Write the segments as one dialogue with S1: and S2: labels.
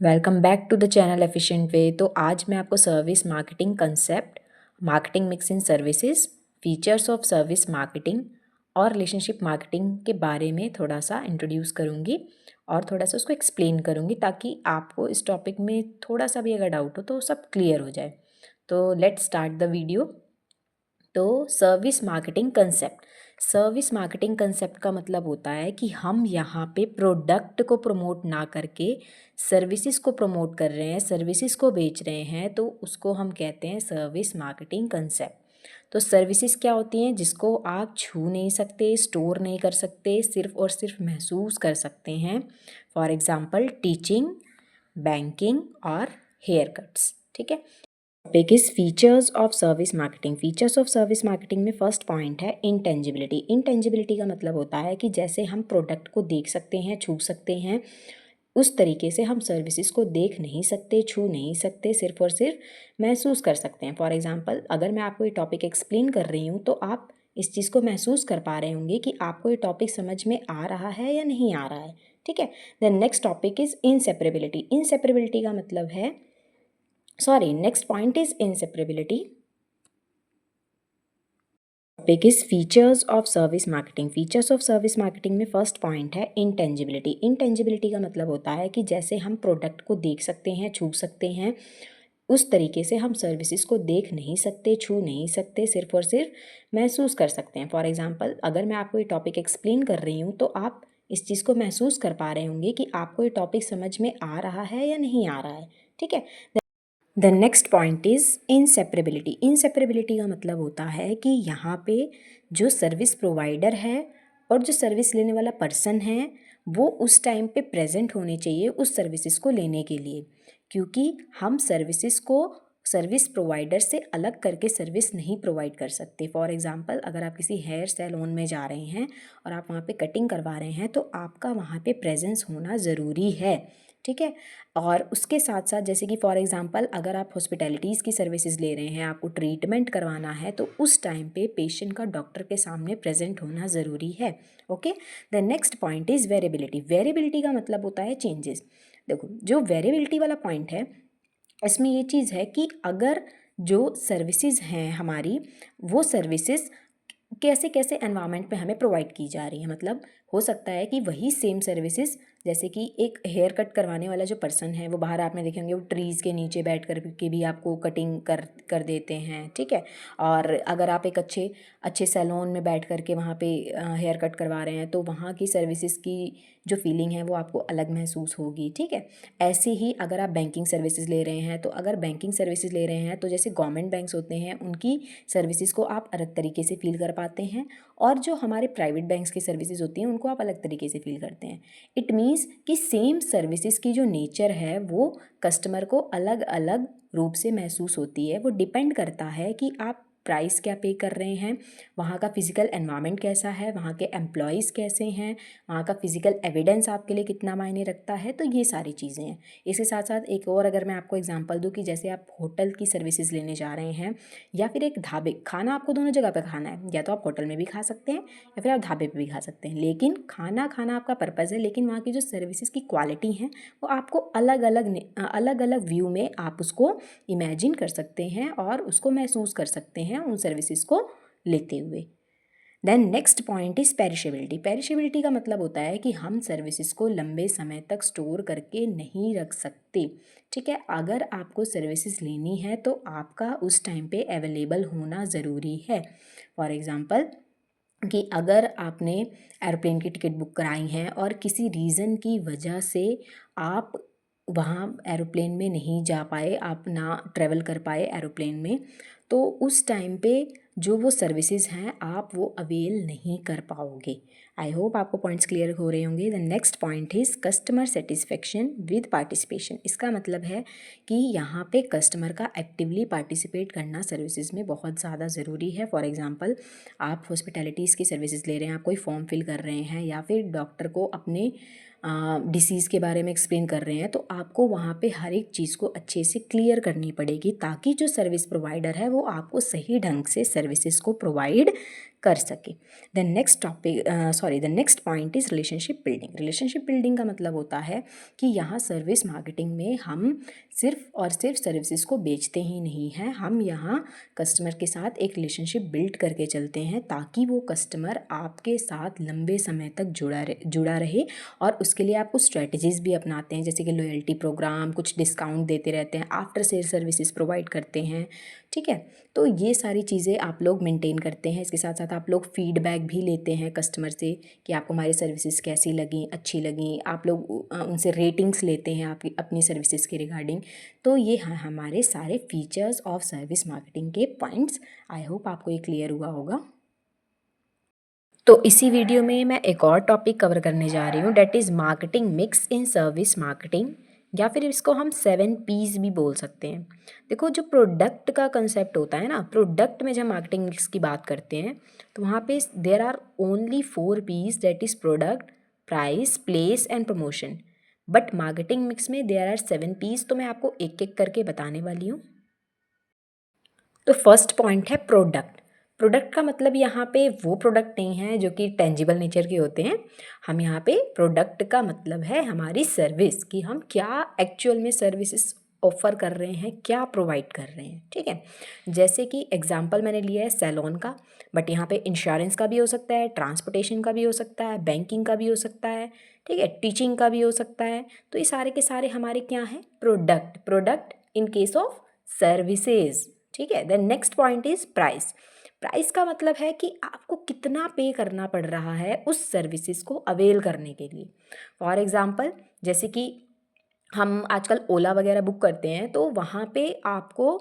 S1: Welcome back to the channel efficient way. तो आज मैं आपको service marketing concept, marketing mix in services, features of service marketing और relationship marketing के बारे में थोड़ा सा इंट्रोड्यूस करूँगी और थोड़ा सा उसको एक्सप्लेन करूँगी ताकि आपको इस टॉपिक में थोड़ा सा भी अगर डाउट हो तो सब क्लियर हो जाए। तो लेट्स स्टार्ट द वीडियो। तो सर्विस मार्केटिंग कंसेप्ट का मतलब होता है कि हम यहाँ पे प्रोडक्ट को प्रमोट ना करके सर्विसेज को प्रमोट कर रहे हैं, सर्विसेज को बेच रहे हैं, तो उसको हम कहते हैं सर्विस मार्केटिंग कंसेप्ट। तो सर्विसेज क्या होती हैं जिसको आप छू नहीं सकते, स्टोर नहीं कर सकते, सिर्फ और सिर्फ महसूस कर सकते हैं। फॉर एग्जांपल टीचिंग, बैंकिंग और हेयर कट्स। ठीक है। Topic is features of service marketing. Features of service marketing में फर्स्ट पॉइंट है इंटेंजिबिलिटी। इंटेंजिबिलिटी का मतलब होता है कि जैसे हम प्रोडक्ट को देख सकते हैं, छू सकते हैं, उस तरीके से हम सर्विसेज को देख नहीं सकते, छू नहीं सकते, सिर्फ और सिर्फ महसूस कर सकते हैं। फॉर एग्जांपल अगर मैं आपको ये टॉपिक एक्सप्लेन कर रही हूँ तो आप इस चीज़ को महसूस कर पा रहे होंगे कि आपको ये टॉपिक समझ में आ रहा है या नहीं आ रहा है। ठीक है। Then next topic is inseparability. Inseparability का मतलब है next point is inseparability. Topic is features of service marketing. Features of service marketing में फर्स्ट पॉइंट है इंटेंजिबिलिटी। इंटेंजिबिलिटी का मतलब होता है कि जैसे हम प्रोडक्ट को देख सकते हैं, छू सकते हैं, उस तरीके से हम सर्विसेज को देख नहीं सकते, छू नहीं सकते, सिर्फ और सिर्फ महसूस कर सकते हैं। फॉर एग्जांपल अगर मैं आपको ये टॉपिक एक्सप्लेन कर रही हूँ तो आप इस चीज़ को महसूस कर पा रहे होंगे कि आपको ये टॉपिक समझ में आ रहा है या नहीं आ रहा है। ठीक है। The next point is inseparability. Inseparability का मतलब होता है कि यहाँ पे जो सर्विस प्रोवाइडर है और जो सर्विस लेने वाला पर्सन है वो उस टाइम पे प्रेजेंट होने चाहिए उस सर्विसेज को लेने के लिए, क्योंकि हम सर्विसेज को सर्विस प्रोवाइडर से अलग करके सर्विस नहीं प्रोवाइड कर सकते। फॉर एग्जांपल अगर आप किसी हेयर सैलून में जा रहे हैं और आप वहाँ पे कटिंग करवा रहे हैं तो आपका वहाँ पे प्रेजेंस होना ज़रूरी है। ठीक है। और उसके साथ साथ जैसे कि फॉर एग्जांपल अगर आप हॉस्पिटैलिटीज़ की सर्विसेज ले रहे हैं, आपको ट्रीटमेंट करवाना है, तो उस टाइम पे पेशेंट का डॉक्टर के सामने प्रेजेंट होना ज़रूरी है। Okay. The next point is variability. Variability का मतलब होता है चेंजेस। देखो जो वेरिएबिलिटी वाला पॉइंट है इसमें ये चीज़ है कि अगर जो सर्विसेज हैं हमारी, वो सर्विसेज कैसे कैसे एनवायरनमेंट पे हमें प्रोवाइड की जा रही है। मतलब हो सकता है कि वही सेम सर्विसेज, जैसे कि एक हेयर कट करवाने वाला जो पर्सन है वो बाहर आपने देखे होंगे वो ट्रीज़ के नीचे बैठ कर के भी आपको कटिंग कर कर देते हैं। ठीक है। और अगर आप एक अच्छे अच्छे सैलून में बैठ कर के वहाँ पे हेयर कट करवा रहे हैं तो वहाँ की सर्विसेज की जो फीलिंग है वो आपको अलग महसूस होगी। ठीक है। ऐसे ही अगर आप बैंकिंग सर्विसेज ले रहे हैं तो अगर बैंकिंग सर्विसेज ले रहे हैं तो जैसे गवर्नमेंट बैंक्स होते हैं उनकी सर्विसेज को आप अलग तरीके से फील कर पाते हैं, और जो हमारे प्राइवेट बैंक्स की सर्विसेज होती हैं उनको आप अलग तरीके से फील करते हैं। इट मीन्स कि सेम सर्विसेज की जो नेचर है वो कस्टमर को अलग अलग रूप से महसूस होती है। वो डिपेंड करता है कि आप प्राइस क्या पे कर रहे हैं, वहाँ का फिजिकल एनवायरनमेंट कैसा है, वहाँ के एम्प्लॉयज़ कैसे हैं, वहाँ का फिजिकल एविडेंस आपके लिए कितना मायने रखता है। तो ये सारी चीज़ें हैं। इसके साथ साथ एक और अगर मैं आपको एग्जांपल दूँ कि जैसे आप होटल की सर्विसेज लेने जा रहे हैं या फिर एक ढाबे, खाना आपको दोनों जगह पर खाना है, या तो आप होटल में भी खा सकते हैं या फिर आप ढाबे पे भी खा सकते हैं, लेकिन खाना खाना आपका पर्पज़ है, लेकिन वहाँ की जो सर्विसेज की क्वालिटी है वो आपको अलग अलग व्यू में आप उसको इमेजिन कर सकते हैं और उसको महसूस कर सकते हैं उन सर्विसेज को लेते हुए। Then next point is perishability. Perishability का मतलब होता है कि हम सर्विसेज को लंबे समय तक स्टोर करके नहीं रख सकते। ठीक है। अगर आपको सर्विसेज लेनी है तो आपका उस टाइम पे अवेलेबल होना ज़रूरी है। फॉर एग्ज़ाम्पल कि अगर आपने एरोप्लेन की टिकट बुक कराई है और किसी रीज़न की वजह से आप वहाँ एरोप्लेन में नहीं जा पाए, आप ना ट्रैवल कर पाए एरोप्लेन में, तो उस टाइम पे जो वो सर्विसेज हैं आप वो अवेल नहीं कर पाओगे। आई होप आपको पॉइंट्स क्लियर हो रहे होंगे। The next point is customer satisfaction with participation. इसका मतलब है कि यहाँ पे कस्टमर का एक्टिवली पार्टिसिपेट करना सर्विसेज में बहुत ज़्यादा ज़रूरी है। फॉर एग्जांपल आप हॉस्पिटैलिटीज़ की सर्विसेज ले रहे हैं, आप कोई फॉर्म फिल कर रहे हैं या फिर डॉक्टर को अपने डिसीज़ के बारे में एक्सप्लेन कर रहे हैं, तो आपको वहाँ पे हर एक चीज़ को अच्छे से क्लियर करनी पड़ेगी ताकि जो सर्विस प्रोवाइडर है वो आपको सही ढंग से सर्विसेज को प्रोवाइड कर सके। The next point is relationship building. Relationship building का मतलब होता है कि यहाँ सर्विस मार्केटिंग में हम सिर्फ और सिर्फ सर्विसेज को बेचते ही नहीं हैं, हम यहाँ कस्टमर के साथ एक रिलेशनशिप बिल्ड करके चलते हैं ताकि वो कस्टमर आपके साथ लंबे समय तक जुड़ा रहे। और उसके लिए आप कुछ स्ट्रेटजीज़ भी अपनाते हैं, जैसे कि लॉयल्टी प्रोग्राम, कुछ डिस्काउंट देते रहते हैं, आफ्टर सेल सर्विसेज प्रोवाइड करते हैं, ठीक है। तो ये सारी चीज़ें आप लोग मेंटेन करते हैं। इसके साथ साथ आप लोग फीडबैक भी लेते हैं कस्टमर से कि आपको हमारी सर्विसेज कैसी लगी, अच्छी लगी। आप लोग उनसे रेटिंग्स लेते हैं आपकी अपनी सर्विसेज के रिगार्डिंग। तो ये हमारे सारे फीचर्स ऑफ सर्विस मार्केटिंग के पॉइंट्स। आई होप आपको ये क्लियर हुआ होगा। तो इसी वीडियो में मैं एक और टॉपिक कवर करने जा रही हूँ, that is marketing mix in service marketing, या फिर इसको हम 7 P's भी बोल सकते हैं। देखो, जो प्रोडक्ट का कंसेप्ट होता है ना, प्रोडक्ट में जब मार्केटिंग मिक्स की बात करते हैं तो वहाँ पे there are only 4 P's, that is product, price, place and promotion. But marketing mix में देर आर 7 P's, तो मैं आपको एक एक करके बताने वाली हूँ। तो फर्स्ट पॉइंट है प्रोडक्ट। प्रोडक्ट का मतलब यहाँ पे वो प्रोडक्ट नहीं है जो कि टेंजिबल नेचर के होते हैं। हम यहाँ पे प्रोडक्ट का मतलब है हमारी सर्विस, कि हम क्या एक्चुअल में सर्विसेज ऑफर कर रहे हैं, क्या प्रोवाइड कर रहे हैं, ठीक है। जैसे कि एग्जांपल मैंने लिया है सैलून का, बट यहाँ पे इंश्योरेंस का भी हो सकता है, ट्रांसपोर्टेशन का भी हो सकता है, बैंकिंग का भी हो सकता है, ठीक है, टीचिंग का भी हो सकता है। तो ये सारे के सारे हमारे क्या हैं, product in case of services, ठीक है। Then next point is price. Price का मतलब है कि आपको कितना पे करना पड़ रहा है उस सर्विसेज को अवेल करने के लिए। फॉर एग्जांपल, जैसे कि हम आजकल ओला वगैरह बुक करते हैं, तो वहाँ पे आपको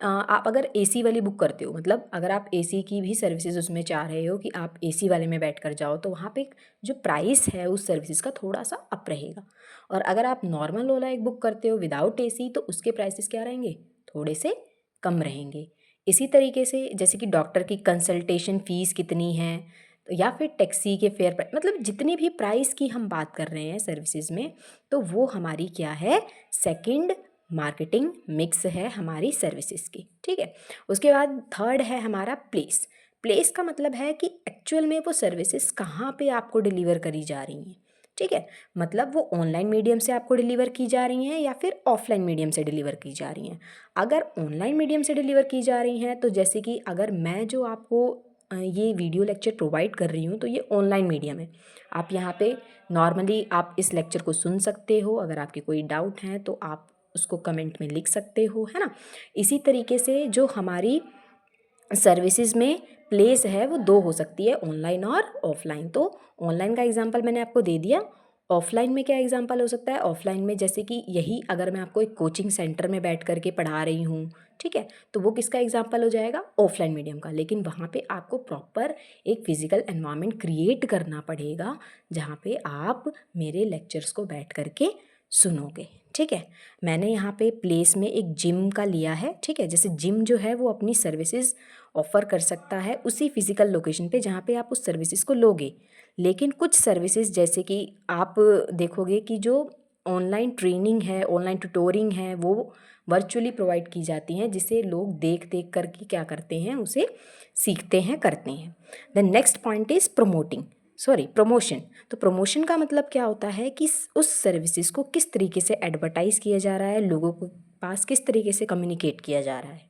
S1: आप अगर एसी वाली बुक करते हो, मतलब अगर आप एसी की भी सर्विसेज उसमें चाह रहे हो कि आप एसी वाले में बैठ कर जाओ, तो वहाँ पे जो प्राइस है उस सर्विसेज का थोड़ा सा अप रहेगा। और अगर आप नॉर्मल ओला एक बुक करते हो विदाउट एसी, तो उसके प्राइसेस क्या रहेंगे, थोड़े से कम रहेंगे। इसी तरीके से जैसे कि डॉक्टर की कंसल्टेशन फ़ीस कितनी है, या फिर टैक्सी के फेयर प्राइस, मतलब जितनी भी प्राइस की हम बात कर रहे हैं सर्विसेज में, तो वो हमारी क्या है, सेकंड मार्केटिंग मिक्स है हमारी सर्विसेज की, ठीक है। उसके बाद थर्ड है हमारा प्लेस। प्लेस का मतलब है कि एक्चुअल में वो सर्विसेज कहाँ पे आपको डिलीवर करी जा रही हैं, ठीक है। मतलब वो ऑनलाइन मीडियम से आपको डिलीवर की जा रही हैं या फिर ऑफलाइन मीडियम से डिलीवर की जा रही हैं। अगर ऑनलाइन मीडियम से डिलीवर की जा रही हैं, तो जैसे कि अगर मैं जो आपको ये वीडियो लेक्चर प्रोवाइड कर रही हूँ, तो ये ऑनलाइन मीडियम है। आप यहाँ पे नॉर्मली आप इस लेक्चर को सुन सकते हो, अगर आपके कोई डाउट हैं तो आप उसको कमेंट में लिख सकते हो, है ना। इसी तरीके से जो हमारी सर्विसेज में प्लेस है वो 2 हो सकती है, ऑनलाइन और ऑफलाइन। तो ऑनलाइन का एग्जांपल मैंने आपको दे दिया। ऑफलाइन में क्या एग्जांपल हो सकता है, ऑफलाइन में जैसे कि यही अगर मैं आपको एक कोचिंग सेंटर में बैठ कर के पढ़ा रही हूँ, ठीक है, तो वो किसका एग्जांपल हो जाएगा, ऑफलाइन मीडियम का। लेकिन वहाँ पे आपको प्रॉपर एक फिजिकल एनवायरनमेंट क्रिएट करना पड़ेगा जहाँ पे आप मेरे लेक्चर्स को बैठ कर के सुनोगे, ठीक है। मैंने यहाँ पे प्लेस में एक जिम का लिया है, ठीक है। जैसे जिम जो है वो अपनी सर्विसेज ऑफ़र कर सकता है उसी फिज़िकल लोकेशन पे जहाँ पे आप उस सर्विसेज को लोगे। लेकिन कुछ सर्विसेज जैसे कि आप देखोगे कि जो ऑनलाइन ट्रेनिंग है, ऑनलाइन ट्यूटोरिंग है, वो वर्चुअली प्रोवाइड की जाती हैं, जिसे लोग देख देख कर के क्या करते हैं, उसे सीखते हैं, करते हैं। The next point is promotion. तो प्रमोशन का मतलब क्या होता है कि उस सर्विसेज को किस तरीके से एडवर्टाइज़ किया जा रहा है, लोगों के पास किस तरीके से कम्युनिकेट किया जा रहा है।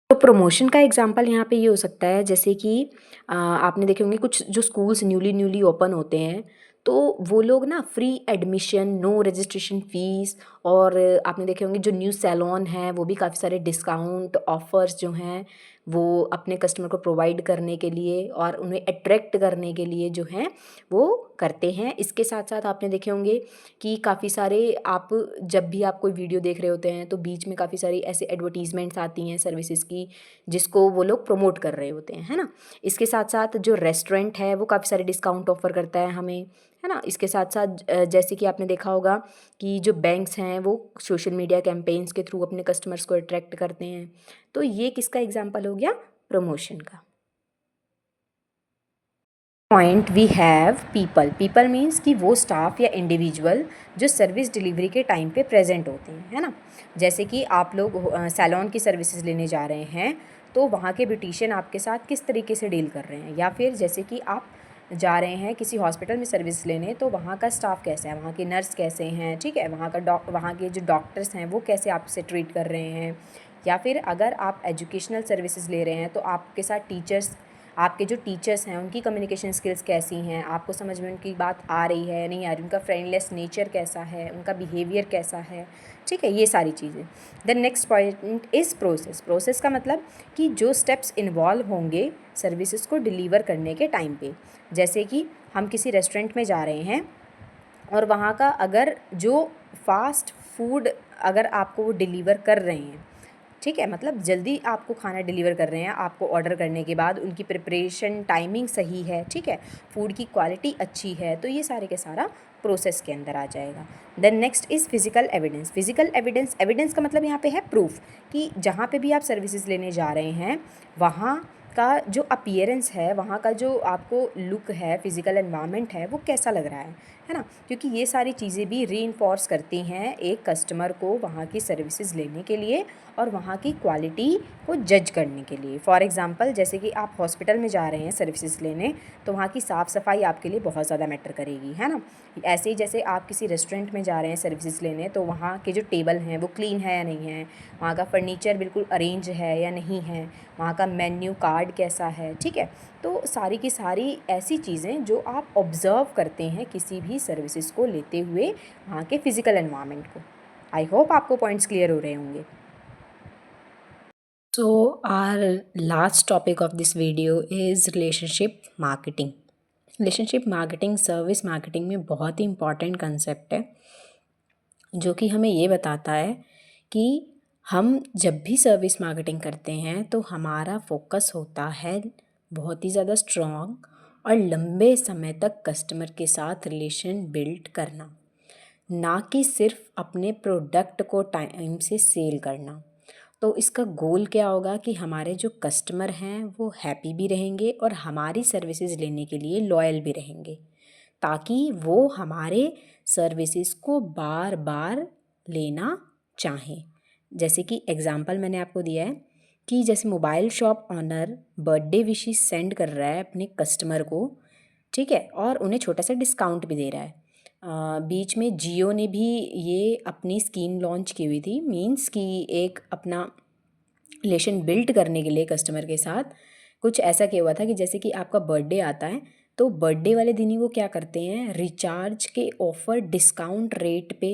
S1: तो प्रमोशन का एग्जांपल यहाँ पे ये हो सकता है, जैसे कि आपने देखे होंगे कुछ जो स्कूल्स न्यूली ओपन होते हैं, तो वो लोग ना free admission, no registration fees, और आपने देखे होंगे जो न्यू सैलून है वो भी काफ़ी सारे डिस्काउंट ऑफ़र्स जो हैं वो अपने कस्टमर को प्रोवाइड करने के लिए और उन्हें अट्रैक्ट करने के लिए जो हैं वो करते हैं। इसके साथ साथ आपने देखे होंगे कि काफ़ी सारे, आप जब भी आप कोई वीडियो देख रहे होते हैं तो बीच में काफ़ी सारी ऐसे एडवर्टीज़मेंट्स आती हैं सर्विसेज की, जिसको वो लोग प्रमोट कर रहे होते हैं, है ना। इसके साथ साथ जो रेस्टोरेंट है वो काफ़ी सारे डिस्काउंट ऑफ़र करता है हमें, है ना। इसके साथ साथ जैसे कि आपने देखा होगा कि जो बैंक्स हैं वो सोशल मीडिया कैंपेन्स के थ्रू अपने कस्टमर्स को अट्रैक्ट करते हैं। तो ये किसका एग्जाम्पल हो गया, प्रमोशन का। Point we have people means कि वो स्टाफ या इंडिविजुअल जो सर्विस डिलीवरी के टाइम पे प्रेजेंट होते हैं, है ना। जैसे कि आप लोग सैलून की सर्विसेज लेने जा रहे हैं, तो वहाँ के ब्यूटिशियन आपके साथ किस तरीके से डील कर रहे हैं, या फिर जैसे कि आप जा रहे हैं किसी हॉस्पिटल में सर्विस लेने, तो वहाँ का स्टाफ कैसा है, वहाँ के नर्स कैसे हैं, ठीक है, वहाँ के जो डॉक्टर्स हैं वो कैसे आपसे ट्रीट कर रहे हैं। या फिर अगर आप एजुकेशनल सर्विसेज ले रहे हैं तो आपके साथ आपके जो टीचर्स हैं उनकी कम्युनिकेशन स्किल्स कैसी हैं, आपको समझ में उनकी बात आ रही है नहीं आ रही, उनका फ्रेंडलेस नेचर कैसा है, उनका बिहेवियर कैसा है, ठीक है, ये सारी चीज़ें। The next point is process का मतलब कि जो स्टेप्स इन्वॉल्व होंगे सर्विसेज को डिलीवर करने के टाइम पे। जैसे कि हम किसी रेस्टोरेंट में जा रहे हैं और वहाँ का अगर जो फास्ट फूड अगर आपको वो डिलीवर कर रहे हैं, ठीक है, मतलब जल्दी आपको खाना डिलीवर कर रहे हैं, आपको ऑर्डर करने के बाद उनकी प्रिपरेशन टाइमिंग सही है, ठीक है, फूड की क्वालिटी अच्छी है, तो ये सारे के सारा प्रोसेस के अंदर आ जाएगा। Then next is physical evidence. Physical evidence का मतलब यहाँ पे है प्रूफ, कि जहाँ पे भी आप सर्विसेज लेने जा रहे हैं वहाँ का जो अपीयरेंस है, वहाँ का जो आपको लुक है, फिज़िकल एनवायरनमेंट है, वो कैसा लग रहा है ना, क्योंकि ये सारी चीज़ें भी रीइंफोर्स करती हैं एक कस्टमर को वहाँ की सर्विसेज लेने के लिए और वहाँ की क्वालिटी को जज करने के लिए। फॉर एग्ज़ाम्पल जैसे कि आप हॉस्पिटल में जा रहे हैं सर्विसेज लेने, तो वहाँ की साफ़ सफाई आपके लिए बहुत ज़्यादा मैटर करेगी, है ना। ऐसे ही जैसे आप किसी रेस्टोरेंट में जा रहे हैं सर्विसेज लेने, तो वहाँ के जो टेबल हैं वो क्लीन है या नहीं है, वहाँ का फर्नीचर बिल्कुल अरेंज है या नहीं है, वहाँ का मेन्यू कार्ड कैसा है, ठीक है। तो सारी की सारी ऐसी चीज़ें जो आप ऑब्ज़र्व करते हैं किसी भी सर्विसेज को लेते हुए वहाँ के फ़िज़िकल एनवायरनमेंट को। आई होप आपको पॉइंट्स क्लियर हो रहे होंगे। So our last topic of this video is relationship marketing. Relationship marketing service marketing में बहुत ही इम्पॉर्टेंट कंसेप्ट है, जो कि हमें ये बताता है कि हम जब भी सर्विस मार्केटिंग करते हैं तो हमारा फोकस होता है बहुत ही ज़्यादा स्ट्रॉन्ग और लंबे समय तक कस्टमर के साथ रिलेशन बिल्ड करना, ना कि सिर्फ अपने प्रोडक्ट को टाइम से सेल करना। तो इसका गोल क्या होगा कि हमारे जो कस्टमर हैं वो हैप्पी भी रहेंगे और हमारी सर्विसेज लेने के लिए लॉयल भी रहेंगे, ताकि वो हमारे सर्विसेज को बार बार लेना चाहें। जैसे कि एग्ज़ाम्पल मैंने आपको दिया है कि जैसे mobile shop owner birthday wishes send कर रहा है अपने कस्टमर को, ठीक है, और उन्हें छोटा सा डिस्काउंट भी दे रहा है। बीच में जियो ने भी ये अपनी स्कीम लॉन्च की हुई थी, मींस कि एक अपना रिलेशन बिल्ड करने के लिए कस्टमर के साथ कुछ ऐसा किया हुआ था कि जैसे कि आपका बर्थडे आता है तो बर्थडे वाले दिन ही वो क्या करते हैं, रिचार्ज के ऑफ़र डिस्काउंट रेट पे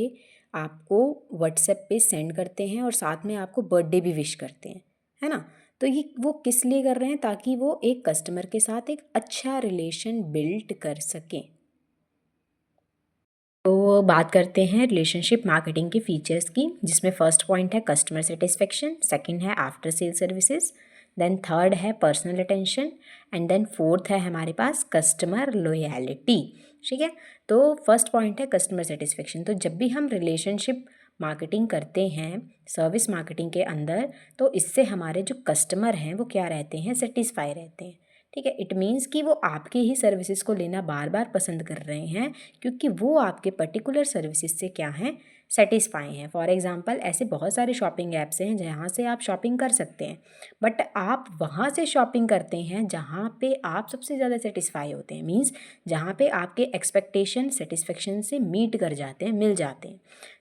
S1: आपको व्हाट्सएप पे सेंड करते हैं और साथ में आपको बर्थडे भी विश करते हैं, है ना। तो ये वो किस लिए कर रहे हैं, ताकि वो एक कस्टमर के साथ एक अच्छा रिलेशन बिल्ड कर सकें। तो बात करते हैं रिलेशनशिप मार्केटिंग के फीचर्स की, जिसमें फर्स्ट पॉइंट है कस्टमर सेटिस्फेक्शन, सेकंड है after sale services, then third है personal attention, and then fourth है हमारे पास कस्टमर लॉयल्टी, ठीक है। तो फर्स्ट पॉइंट है कस्टमर सेटिस्फेक्शन। तो जब भी हम रिलेशनशिप मार्केटिंग करते हैं सर्विस मार्केटिंग के अंदर, तो इससे हमारे जो कस्टमर हैं वो क्या रहते हैं, सेटिस्फाई रहते हैं, ठीक है। इट मीन्स कि वो आपके ही सर्विसेज को लेना बार बार पसंद कर रहे हैं, क्योंकि वो आपके पर्टिकुलर सर्विसेज से क्या हैं, सेटिस्फाई हैं। फॉर एग्ज़ाम्पल ऐसे बहुत सारे शॉपिंग ऐप्स हैं जहाँ से आप शॉपिंग कर सकते हैं, बट आप वहाँ से शॉपिंग करते हैं जहाँ पे आप सबसे ज़्यादा सेटिस्फाई होते हैं, मीन्स जहाँ पे आपके एक्सपेक्टेशन सेटिस्फेक्शन से मीट कर जाते हैं, मिल जाते हैं।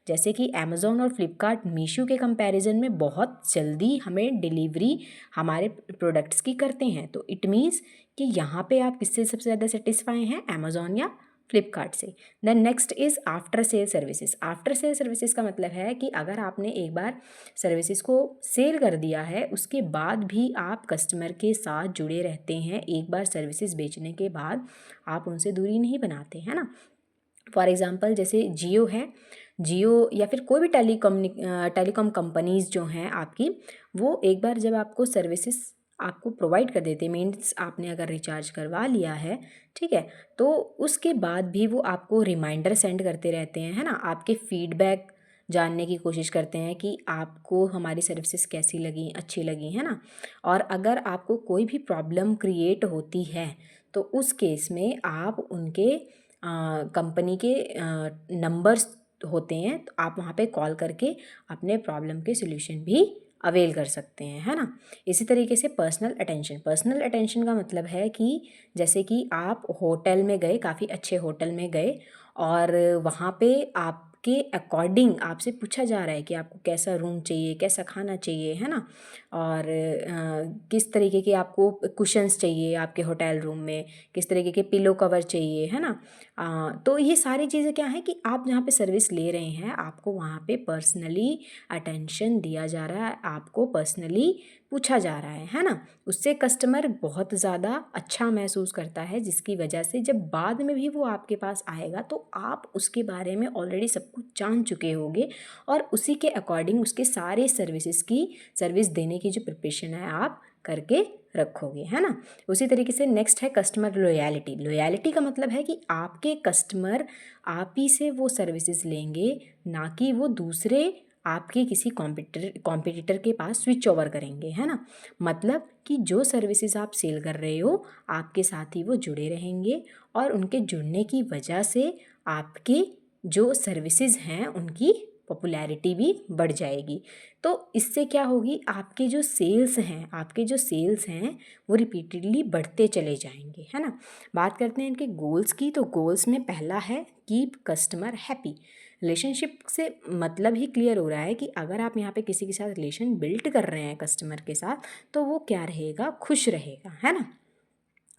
S1: जैसे कि अमेज़ॉन और फ्लिपकार्ट मीशो के कंपैरिजन में बहुत जल्दी हमें डिलीवरी हमारे प्रोडक्ट्स की करते हैं। तो इट मीन्स कि यहाँ पे आप किससे सबसे ज़्यादा सेटिस्फाई हैं, अमेज़ॉन या फ्लिपकार्ट से। Then next is after sale services. After sale services का मतलब है कि अगर आपने एक बार सर्विसेज को सेल कर दिया है, उसके बाद भी आप कस्टमर के साथ जुड़े रहते हैं, एक बार सर्विसेज बेचने के बाद आप उनसे दूरी नहीं बनाते, है ना। फॉर एग्ज़ाम्पल जैसे जियो है, जियो या फिर कोई भी टेलीकॉम कंपनीज़ जो हैं आपकी, वो एक बार जब आपको सर्विसेज आपको प्रोवाइड कर देते हैं, मीन्स आपने अगर रिचार्ज करवा लिया है, ठीक है, तो उसके बाद भी वो आपको रिमाइंडर सेंड करते रहते हैं, है ना। आपके फीडबैक जानने की कोशिश करते हैं कि आपको हमारी सर्विसेज कैसी लगी, अच्छी लगी, है ना। और अगर आपको कोई भी प्रॉब्लम क्रिएट होती है तो उस केस में आप उनके कंपनी के नंबर्स होते हैं, तो आप वहाँ पे कॉल करके अपने प्रॉब्लम के सॉल्यूशन भी अवेल कर सकते हैं, है ना। इसी तरीके से पर्सनल अटेंशन, पर्सनल अटेंशन का मतलब है कि जैसे कि आप होटल में गए, काफ़ी अच्छे होटल में गए और वहाँ पे आपके अकॉर्डिंग आपसे पूछा जा रहा है कि आपको कैसा रूम चाहिए, कैसा खाना चाहिए, है ना, और किस तरीके के आपको कुशन्स चाहिए आपके होटल रूम में, किस तरीके के पिलो कवर चाहिए, है ना। तो ये सारी चीज़ें क्या है कि आप जहाँ पे सर्विस ले रहे हैं आपको वहाँ पे पर्सनली अटेंशन दिया जा रहा है, आपको पर्सनली पूछा जा रहा है ना। उससे कस्टमर बहुत ज़्यादा अच्छा महसूस करता है, जिसकी वजह से जब बाद में भी वो आपके पास आएगा तो आप उसके बारे में ऑलरेडी सब कुछ जान चुके होंगे और उसी के अकॉर्डिंग उसके सारे सर्विस देने की जो प्रिपरेशन है आप करके रखोगे, है ना। उसी तरीके से नेक्स्ट है कस्टमर लॉयल्टी। लॉयल्टी का मतलब है कि आपके कस्टमर आप ही से वो सर्विसेज लेंगे, ना कि वो दूसरे आपके किसी कॉम्पिटिटर के पास स्विच ओवर करेंगे, है ना। मतलब कि जो सर्विसेज आप सेल कर रहे हो आपके साथ ही वो जुड़े रहेंगे और उनके जुड़ने की वजह से आपके जो सर्विसेज हैं उनकी पॉपुलैरिटी भी बढ़ जाएगी। तो इससे क्या होगी, आपके जो सेल्स हैं वो रिपीटेडली बढ़ते चले जाएंगे, है ना। बात करते हैं इनके गोल्स की, तो गोल्स में पहला है कीप कस्टमर हैप्पी। रिलेशनशिप से मतलब ही क्लियर हो रहा है कि अगर आप यहाँ पे किसी के साथ रिलेशन बिल्ड कर रहे हैं कस्टमर के साथ, तो वो क्या रहेगा, खुश रहेगा, है ना।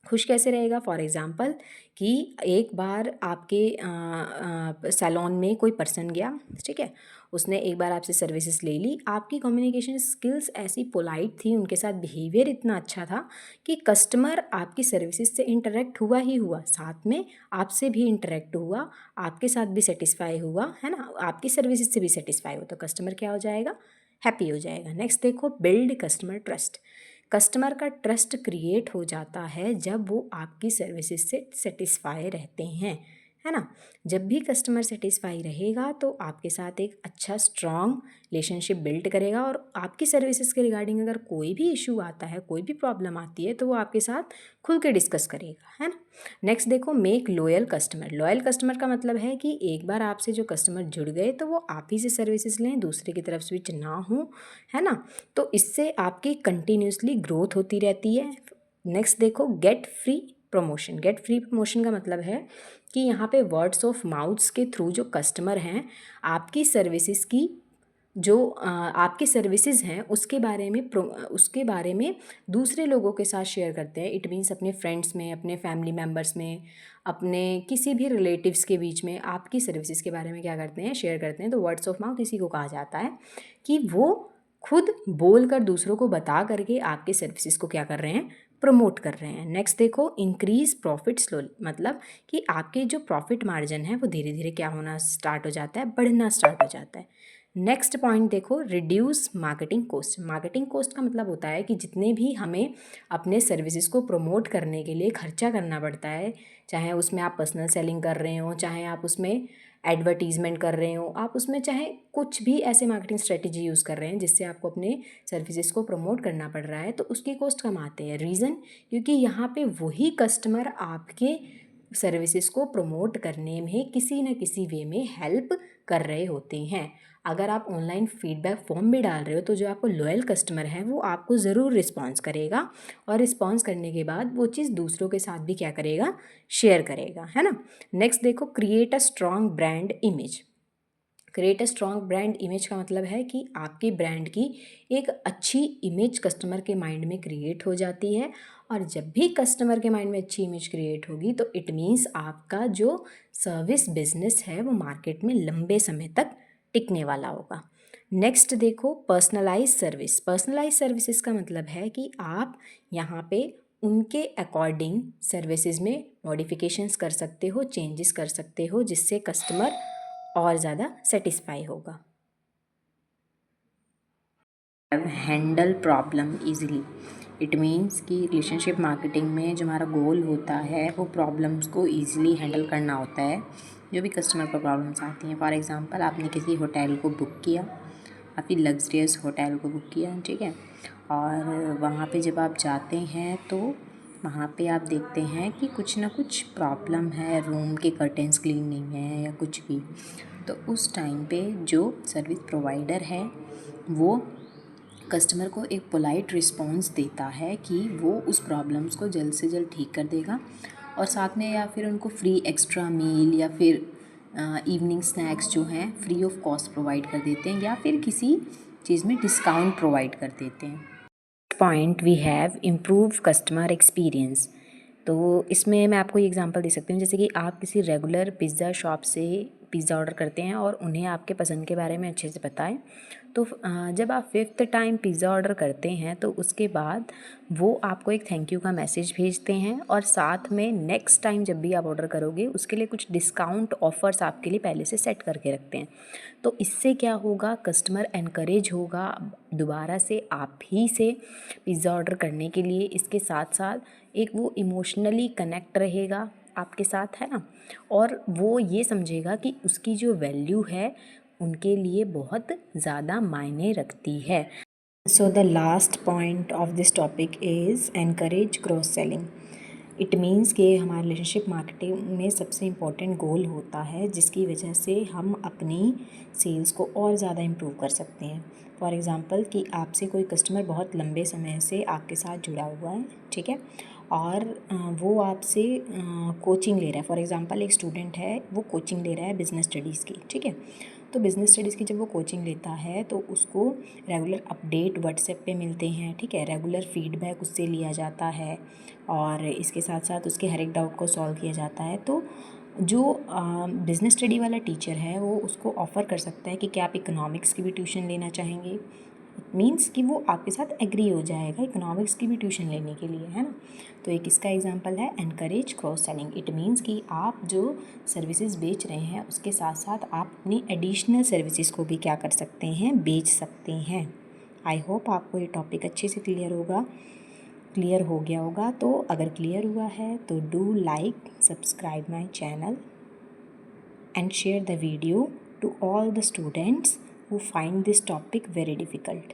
S1: खुश कैसे रहेगा, फॉर एग्ज़ाम्पल कि एक बार आपके सैलून में कोई पर्सन गया, ठीक है, उसने एक बार आपसे सर्विसेज ले ली, आपकी कम्युनिकेशन स्किल्स ऐसी पोलाइट थी, उनके साथ बिहेवियर इतना अच्छा था कि कस्टमर आपकी सर्विसेज से इंटरेक्ट हुआ ही हुआ, साथ में आपसे भी इंटरेक्ट हुआ, आपके साथ भी सेटिस्फाई हुआ, है ना, आपकी सर्विसेज से भी सेटिस्फाई हो, तो कस्टमर क्या हो जाएगा, हैप्पी हो जाएगा। नेक्स्ट देखो, बिल्ड कस्टमर ट्रस्ट। कस्टमर का ट्रस्ट क्रिएट हो जाता है जब वो आपकी सर्विसेज से सेटिस्फाई रहते हैं, है ना। जब भी कस्टमर सेटिस्फाई रहेगा तो आपके साथ एक अच्छा स्ट्रॉन्ग रिलेशनशिप बिल्ड करेगा और आपकी सर्विसेज के रिगार्डिंग अगर कोई भी इशू आता है, कोई भी प्रॉब्लम आती है, तो वो आपके साथ खुल के डिस्कस करेगा, है ना। नेक्स्ट देखो, make loyal customer. Loyal customer का मतलब है कि एक बार आपसे जो कस्टमर जुड़ गए तो वो आप ही से सर्विसेज लें, दूसरे की तरफ स्विच ना हो, है ना। तो इससे आपकी कंटिन्यूसली ग्रोथ होती रहती है। नेक्स्ट देखो, get free promotion. Get free promotion का मतलब है कि यहाँ पे वर्ड्स ऑफ माउथ्स के थ्रू जो कस्टमर हैं आपकी सर्विसेज की आपकी सर्विसेज हैं उसके बारे में दूसरे लोगों के साथ शेयर करते हैं। इट मीन्स अपने फ्रेंड्स में, अपने फैमिली मेम्बर्स में, अपने किसी भी रिलेटिव्स के बीच में आपकी सर्विसेज के बारे में क्या करते हैं, शेयर करते हैं। तो वर्ड्स ऑफ माउथ इसी को कहा जाता है कि वो खुद बोल कर दूसरों को बता करके आपके सर्विसेज को क्या कर रहे हैं, प्रमोट कर रहे हैं। नेक्स्ट देखो, इंक्रीज प्रॉफिट स्लोली। मतलब कि आपके जो प्रॉफिट मार्जिन है वो धीरे धीरे क्या होना स्टार्ट हो जाता है, बढ़ना स्टार्ट हो जाता है। नेक्स्ट पॉइंट देखो, reduce marketing cost. Marketing cost का मतलब होता है कि जितने भी हमें अपने सर्विसेज को प्रमोट करने के लिए खर्चा करना पड़ता है, चाहे उसमें आप पर्सनल सेलिंग कर रहे हो, चाहे आप उसमें एडवर्टीजमेंट कर रहे हो, आप उसमें चाहे कुछ भी ऐसे मार्केटिंग स्ट्रेटजी यूज़ कर रहे हैं जिससे आपको अपने सर्विसेज को प्रमोट करना पड़ रहा है, तो उसकी कॉस्ट कम आते हैं। रीज़न, क्योंकि यहाँ पे वही कस्टमर आपके सर्विसेज को प्रमोट करने में किसी न किसी वे में हेल्प कर रहे होते हैं। अगर आप ऑनलाइन फीडबैक फॉर्म भी डाल रहे हो तो जो आपको लॉयल कस्टमर है वो आपको ज़रूर रिस्पॉन्स करेगा और रिस्पॉन्स करने के बाद वो चीज़ दूसरों के साथ भी क्या करेगा, शेयर करेगा, है ना। नेक्स्ट देखो, create a strong brand image. Create a strong brand image का मतलब है कि आपकी ब्रांड की एक अच्छी इमेज कस्टमर के माइंड में क्रिएट हो जाती है और जब भी कस्टमर के माइंड में अच्छी इमेज क्रिएट होगी तो इट मीन्स आपका जो सर्विस बिजनेस है वो मार्केट में लंबे समय तक टिकने वाला होगा। नेक्स्ट देखो, पर्सनलाइज सर्विस। पर्सनलाइज सर्विसेज का मतलब है कि आप यहाँ पे उनके अकॉर्डिंग सर्विसेज में मॉडिफिकेशंस कर सकते हो, चेंजेस कर सकते हो, जिससे कस्टमर और ज़्यादा सेटिस्फाई होगा। Handle problem easily. It means कि रिलेशनशिप मार्केटिंग में जो हमारा गोल होता है वो प्रॉब्लम्स को ईजिली हैंडल करना होता है, जो भी कस्टमर को प्रॉब्लम्स आती हैं। फॉर एग्जांपल, आपने किसी होटल को बुक किया, काफ़ी लग्जरियस होटल को बुक किया, ठीक है, और वहाँ पे जब आप जाते हैं तो वहाँ पे आप देखते हैं कि कुछ ना कुछ प्रॉब्लम है, रूम के कर्टेंस क्लीन नहीं है या कुछ भी। तो उस टाइम पे जो सर्विस प्रोवाइडर है वो कस्टमर को एक पोलाइट रिस्पॉन्स देता है कि वो उस प्रॉब्लम्स को जल्द से जल्द ठीक कर देगा, और साथ में या फिर उनको फ्री एक्स्ट्रा मील या फिर इवनिंग स्नैक्स जो हैं फ्री ऑफ कॉस्ट प्रोवाइड कर देते हैं, या फिर किसी चीज़ में डिस्काउंट प्रोवाइड कर देते हैं। Point we have improve customer experience. तो इसमें मैं आपको ये एग्जांपल दे सकती हूँ, जैसे कि आप किसी रेगुलर पिज़्ज़ा शॉप से पिज़्ज़ा ऑर्डर करते हैं और उन्हें आपके पसंद के बारे में अच्छे से पता है, तो जब आप 5th टाइम पिज़्ज़ा ऑर्डर करते हैं तो उसके बाद वो आपको एक थैंक यू का मैसेज भेजते हैं, और साथ में नेक्स्ट टाइम जब भी आप ऑर्डर करोगे उसके लिए कुछ डिस्काउंट ऑफ़र्स आपके लिए पहले से सेट करके रखते हैं। तो इससे क्या होगा, कस्टमर एनकरेज होगा दोबारा से आप ही से पिज़्ज़ा ऑर्डर करने के लिए। इसके साथ साथ एक वो इमोशनली कनेक्ट रहेगा आपके साथ, है ना, और वो ये समझेगा कि उसकी जो वैल्यू है उनके लिए बहुत ज़्यादा मायने रखती है। So the last point of this topic is encourage cross selling. It means कि हमारे रिलेशनशिप मार्केटिंग में सबसे इम्पॉर्टेंट गोल होता है जिसकी वजह से हम अपनी सेल्स को और ज़्यादा इम्प्रूव कर सकते हैं। फॉर एग्ज़ाम्पल कि आपसे कोई कस्टमर बहुत लंबे समय से आपके साथ जुड़ा हुआ है, ठीक है, और वो आपसे कोचिंग ले रहा है। फॉर एग्ज़ाम्पल एक स्टूडेंट है, वो कोचिंग ले रहा है बिज़नेस स्टडीज़ की, ठीक है। तो बिज़नेस स्टडीज़ की जब वो कोचिंग लेता है तो उसको रेगुलर अपडेट व्हाट्सएप पे मिलते हैं, ठीक है, रेगुलर फीडबैक उससे लिया जाता है, और इसके साथ साथ उसके हर एक डाउट को सॉल्व किया जाता है। तो जो बिज़नेस स्टडी वाला टीचर है वो उसको ऑफ़र कर सकता है कि क्या आप इकोनॉमिक्स की भी ट्यूशन लेना चाहेंगे। इट मीन्स कि वो आपके साथ एग्री हो जाएगा इकोनॉमिक्स की भी ट्यूशन लेने के लिए, है ना। तो एक इसका एग्जांपल है encourage cross selling. It means कि आप जो सर्विसेज बेच रहे हैं उसके साथ साथ आप अपनी एडिशनल सर्विसेज को भी क्या कर सकते हैं, बेच सकते हैं। आई होप आपको ये टॉपिक अच्छे से क्लियर हो गया होगा। तो अगर क्लियर हुआ है तो do like, subscribe my channel and share the video to all the students who find this topic very difficult.